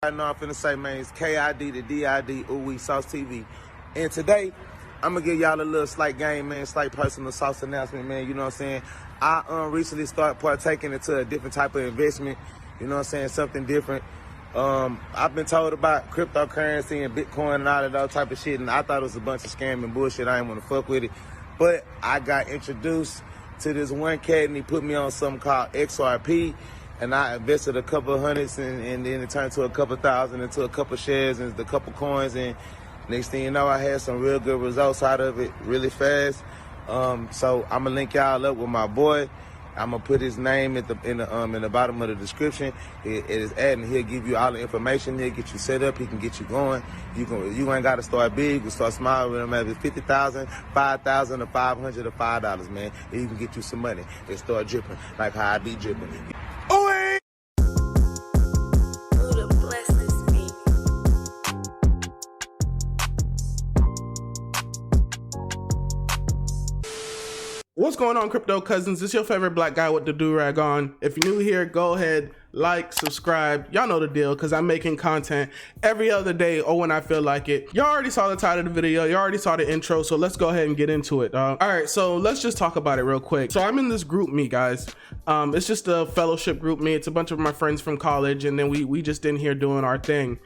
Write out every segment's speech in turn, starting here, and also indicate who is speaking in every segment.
Speaker 1: I know I'm finna say, man, it's KID to DID, ooh, Sauce TV. And today, I'm gonna give y'all a little slight game, man, slight personal sauce announcement, man, you know what I'm saying? I recently started partaking into a different type of investment, you know what I'm saying, something different. I've been told about cryptocurrency and Bitcoin and all of that type of shit, and I thought it was a bunch of scam and bullshit. I didn't want to fuck with it. But I got introduced to this one cat, and he put me on something called XRP. And I invested a couple of hundreds, and then it turned to a couple thousand, into a couple shares and a couple coins. And next thing you know, I had some real good results out of it really fast. So I'm gonna link y'all up with my boy. I'm gonna put his name in the bottom of the description. It is and he'll give you all the information. He'll get you set up. He can get you going. You ain't gotta start big. You can start small with him. Maybe 50,000, 5,000, or 500 or $5, man. And you can get you some money and start dripping like how I be dripping.
Speaker 2: What's going on, crypto cousins? It's your favorite black guy with the do-rag on. If you're new here, go ahead, like, subscribe. Y'all know the deal, because I'm making content every other day or when I feel like it. Y'all already saw the title of the video. You already saw the intro, so let's go ahead and get into it, dog. All right, so let's just talk about it real quick. So I'm in this group me, guys. It's just a fellowship group me. It's a bunch of my friends from college, and then we just in here doing our thing.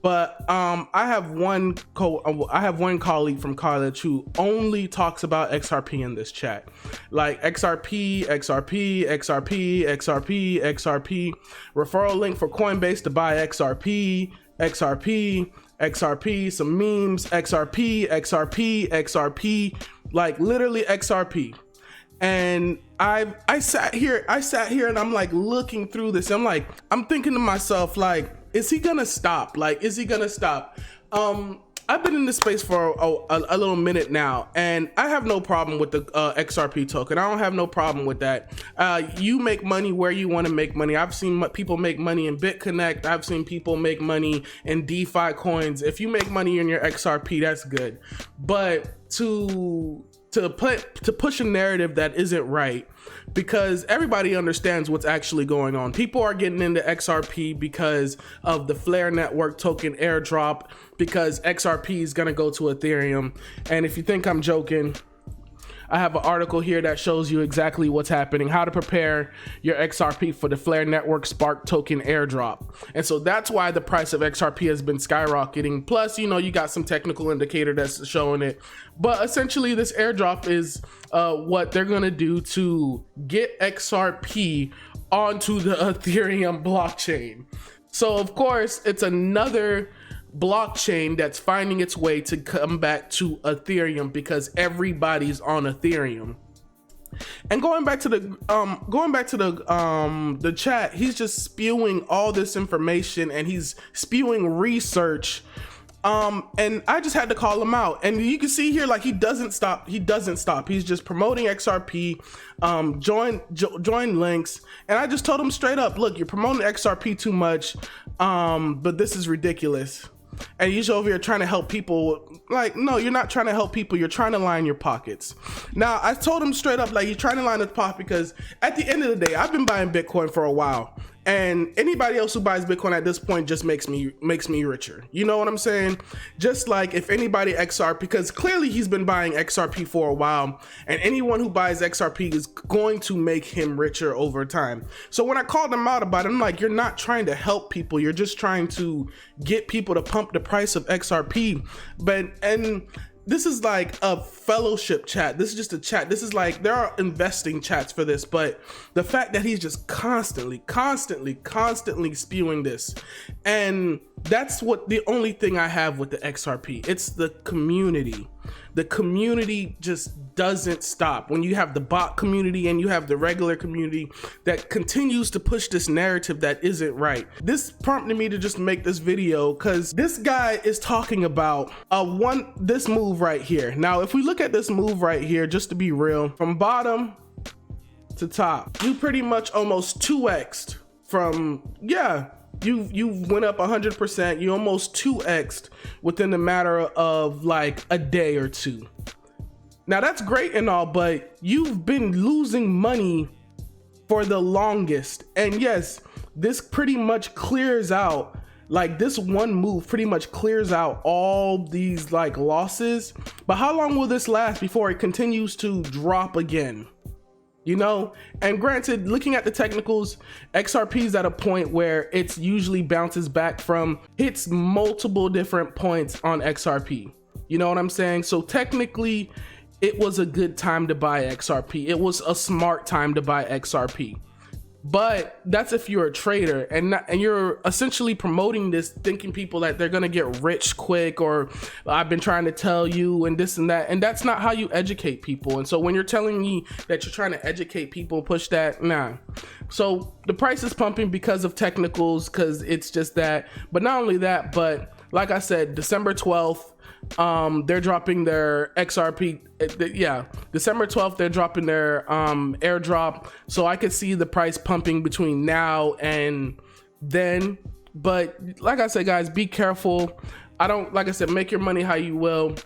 Speaker 2: But I have one colleague from college who only talks about XRP in this chat. Like XRP, XRP, XRP, XRP, XRP. Referral link for Coinbase to buy XRP, XRP, XRP, some memes, XRP, XRP, XRP, like literally XRP. And I sat here and I'm like looking through this. I'm thinking to myself, like, is he gonna stop? Like, is he gonna stop? I've been in this space for a little minute now, and I have no problem with the XRP token. I don't have no problem with that. You make money where you want to make money. I've seen people make money in BitConnect. I've seen people make money in DeFi coins. If you make money in your XRP, that's good. But to push a narrative that isn't right, because everybody understands what's actually going on. People are getting into XRP because of the Flare network token airdrop, because XRP is gonna go to Ethereum. And if you think I'm joking, I have an article here that shows you exactly what's happening, how to prepare your XRP for the Flare Network Spark token airdrop. And so that's why the price of XRP has been skyrocketing. Plus, you know, you got some technical indicator that's showing it. But essentially, this airdrop is what they're going to do to get XRP onto the Ethereum blockchain. So, of course, it's another blockchain that's finding its way to come back to Ethereum, because everybody's on Ethereum. And going back to the chat, he's just spewing all this information, and he's spewing research. And I just had to call him out. And you can see here, like, he doesn't stop. He's just promoting XRP, join links. And I just told him straight up, look, you're promoting XRP too much, but this is ridiculous. And he's over here trying to help people. Like, no, you're not trying to help people. You're trying to line your pockets. Now, I told him straight up, like, you're trying to line his pocket, because at the end of the day, I've been buying Bitcoin for a while. And anybody else who buys Bitcoin at this point just makes me richer. You know what I'm saying? Just like if anybody XRP, because clearly he's been buying XRP for a while, and anyone who buys XRP is going to make him richer over time. So when I called him out about it, I'm like, you're not trying to help people. You're just trying to get people to pump the price of XRP. And this is like a fellowship chat. This is just a chat. This is like, there are investing chats for this, but the fact that he's just constantly spewing this, and that's what the only thing I have with the XRP. It's the community. The community just doesn't stop. When you have the bot community and you have the regular community that continues to push this narrative that isn't right. This prompted me to just make this video, because this guy is talking about this move right here. Now, if we look at this move right here, just to be real, from bottom to top, you pretty much almost 2x'd from, yeah, you went up 100%. You almost 2x'd within a matter of like a day or two. Now that's great and all, but you've been losing money for the longest. And yes, this pretty much clears out Like this one move pretty much clears out all these like losses, but how long will this last before it continues to drop again? You know, and granted, looking at the technicals, XRP is at a point where it's usually bounces back from, hits multiple different points on XRP. You know what I'm saying? So technically, it was a good time to buy XRP. It was a smart time to buy XRP. But that's if you're a trader and you're essentially promoting this, thinking people that they're gonna get rich quick, or I've been trying to tell you and this and that, and that's not how you educate people. And so when you're telling me that you're trying to educate people, push that, nah. So the price is pumping because of technicals, because it's just that. But not only that, but like I said, December 12th, they're dropping their XRP. December 12th, they're dropping their airdrop. So I could see the price pumping between now and then. But like I said, guys, be careful. Like I said, make your money how you will.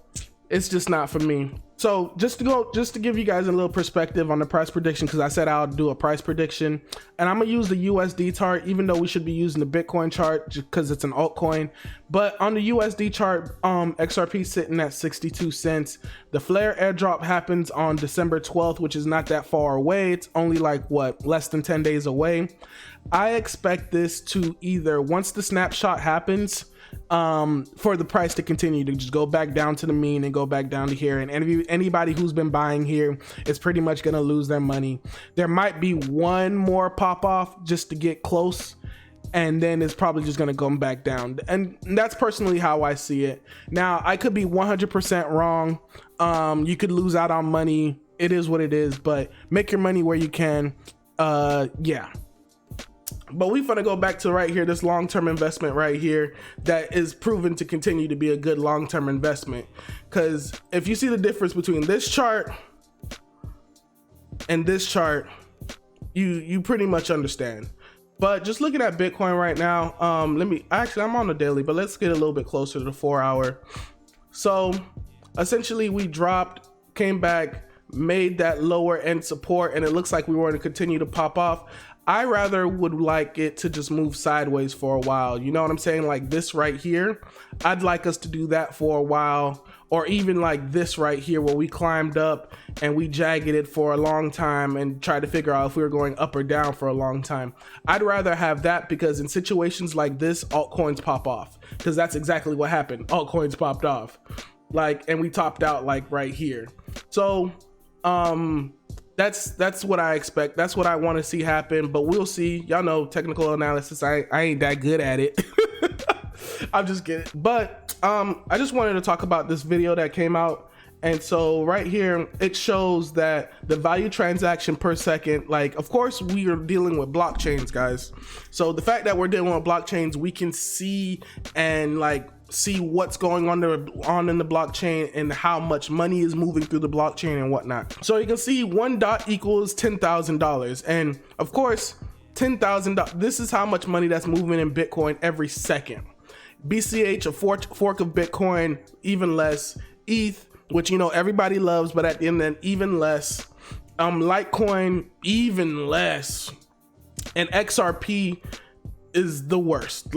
Speaker 2: It's just not for me. So just to give you guys a little perspective on the price prediction, because I said I'll do a price prediction, and I'm gonna use the USD chart, even though we should be using the Bitcoin chart because it's an altcoin. But on the USD chart, XRP sitting at 62 cents. The flare airdrop happens on December 12th, which is not that far away. It's only like less than 10 days away. I expect this to either, once the snapshot happens, for the price to continue to just go back down to the mean and go back down to here, and anybody who's been buying here is pretty much gonna lose their money. There might be one more pop off just to get close, and then it's probably just gonna go back down, and that's personally how I see it. Now I could be 100% wrong. You could lose out on money. It is what it is, but make your money where you can. Yeah. But we're gonna go back to right here, this long-term investment right here that is proven to continue to be a good long-term investment. Because if you see the difference between this chart and this chart, you pretty much understand. But just looking at Bitcoin right now, I'm on the daily, but let's get a little bit closer to the 4 hour. So essentially we dropped, came back, made that lower end support, and it looks like we were going to continue to pop off. I rather would like it to just move sideways for a while. You know what I'm saying? Like this right here, I'd like us to do that for a while, or even like this right here where we climbed up and we jagged it for a long time and tried to figure out if we were going up or down for a long time. I'd rather have that, because in situations like this, altcoins pop off, because that's exactly what happened. Altcoins popped off, and we topped out like right here. So that's what I expect. That's what I want to see happen, but we'll see. Y'all know technical analysis, I ain't that good at it. I'm just kidding. But I just wanted to talk about this video that came out. And so right here, it shows that the value transaction per second, of course we are dealing with blockchains, guys. So the fact that we're dealing with blockchains, we can see and see what's going on in the blockchain and how much money is moving through the blockchain and whatnot. So you can see one dot equals $10,000, and of course $10,000, this is how much money that's moving in Bitcoin every second. BCH, a fork of Bitcoin, even less. ETH, which everybody loves, but at the end then even less. Litecoin, even less. And XRP is the worst,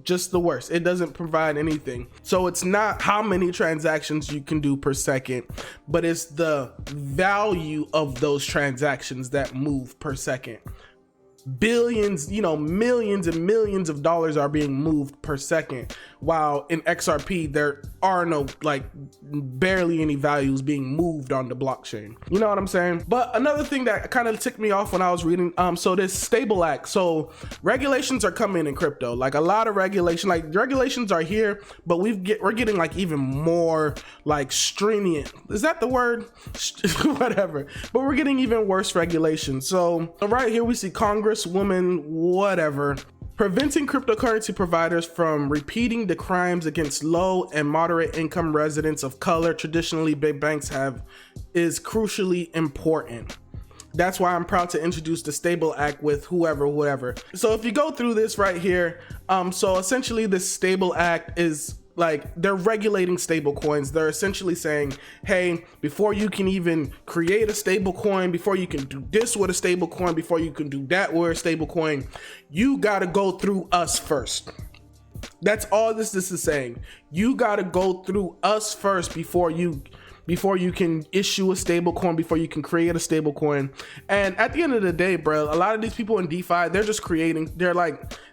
Speaker 2: just the worst. It doesn't provide anything. So it's not how many transactions you can do per second, but it's the value of those transactions that move per second. Billions, millions and millions of dollars are being moved per second, while in XRP there are no barely any values being moved on the blockchain. You know what I'm saying? But another thing that kind of ticked me off when I was reading, so this Stable Act, so regulations are coming in crypto, a lot of regulations are here, but we're getting even more stringent. Is that the word? Whatever. But we're getting even worse regulations. So right here we see Congresswoman whatever preventing cryptocurrency providers from repeating the crimes against low and moderate income residents of color traditionally big banks have is crucially important. That's why I'm proud to introduce the Stable Act with whatever. So if you go through this right here, so essentially this Stable Act is they're regulating stable coins. They're essentially saying, hey, before you can even create a stable coin, before you can do this with a stable coin, before you can do that with a stable coin, you got to go through us first. That's all this is saying. You got to go through us first before you can issue a stable coin, before you can create a stable coin. And at the end of the day, bro, a lot of these people in DeFi, they're just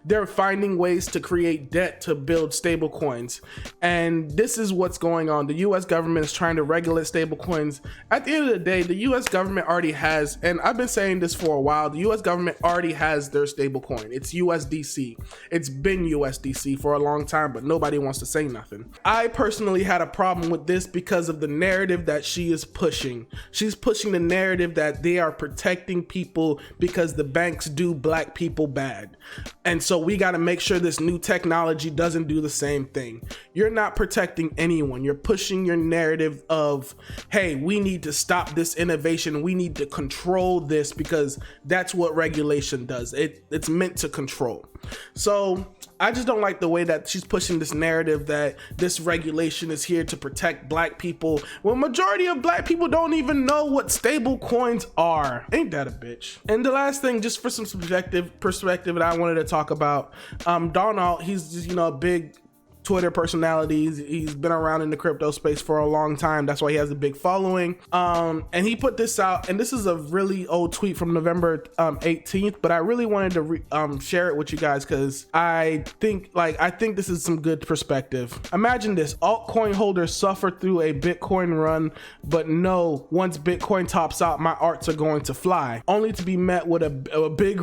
Speaker 2: they're finding ways to create debt to build stable coins. And this is what's going on. The US government is trying to regulate stable coins. At the end of the day, the US government already has, and I've been saying this for a while, the US government already has their stable coin. It's USDC. It's been USDC for a long time, but nobody wants to say nothing. I personally had a problem with this because of the narrative that she is pushing. She's pushing the narrative that they are protecting people because the banks do black people bad. And so we got to make sure this new technology doesn't do the same thing. You're not protecting anyone. You're pushing your narrative of, hey, we need to stop this innovation. We need to control this because that's what regulation does. It's meant to control. So I just don't like the way that she's pushing this narrative that this regulation is here to protect black people when majority of black people don't even know what stable coins are. Ain't that a bitch? And the last thing, just for some subjective perspective that I wanted to talk about, Donald, he's just, a big Twitter personality. He's been around in the crypto space for a long time. That's why he has a big following. And he put this out, and this is a really old tweet from November 18th, but I really wanted to share it with you guys because I think this is some good perspective. Imagine this: altcoin holders suffer through a Bitcoin run, but know once Bitcoin tops out, my arts are going to fly, only to be met with a big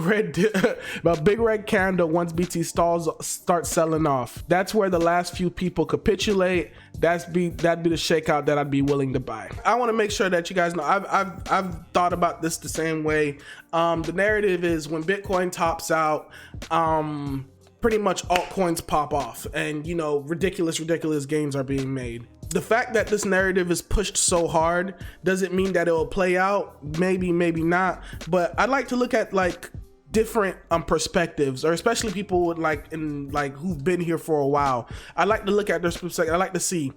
Speaker 2: red candle once BT starts selling off. That's where the last few people capitulate. That'd be the shakeout that I'd be willing to buy. I want to make sure that you guys know I've thought about this the same way. The narrative is when Bitcoin tops out, pretty much altcoins pop off, and ridiculous gains are being made. The fact that this narrative is pushed so hard doesn't mean that it will play out. Maybe not. But I'd like to look at different perspectives, or especially people with who've been here for a while. I like to look at their perspective. I like to see,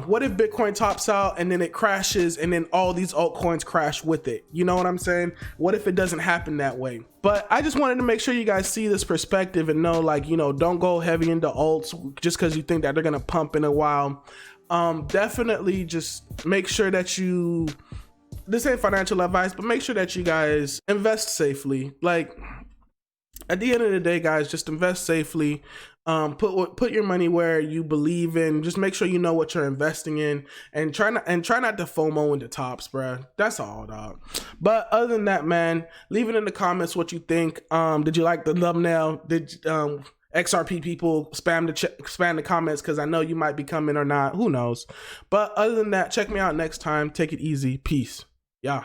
Speaker 2: what if Bitcoin tops out and then it crashes and then all these altcoins crash with it? You know what I'm saying? What if it doesn't happen that way? But I just wanted to make sure you guys see this perspective and know, don't go heavy into alts just because you think that they're gonna pump in a while. Definitely just make sure that this ain't financial advice, but make sure that you guys invest safely. At the end of the day, guys, just invest safely. Put your money where you believe in. Just make sure you know what you're investing in, and try not to FOMO into tops, bruh. That's all, dog. But other than that, man, leave it in the comments what you think. Did you like the thumbnail? Did XRP people spam the comments? Because I know you might be coming or not. Who knows? But other than that, check me out next time. Take it easy. Peace. Yeah.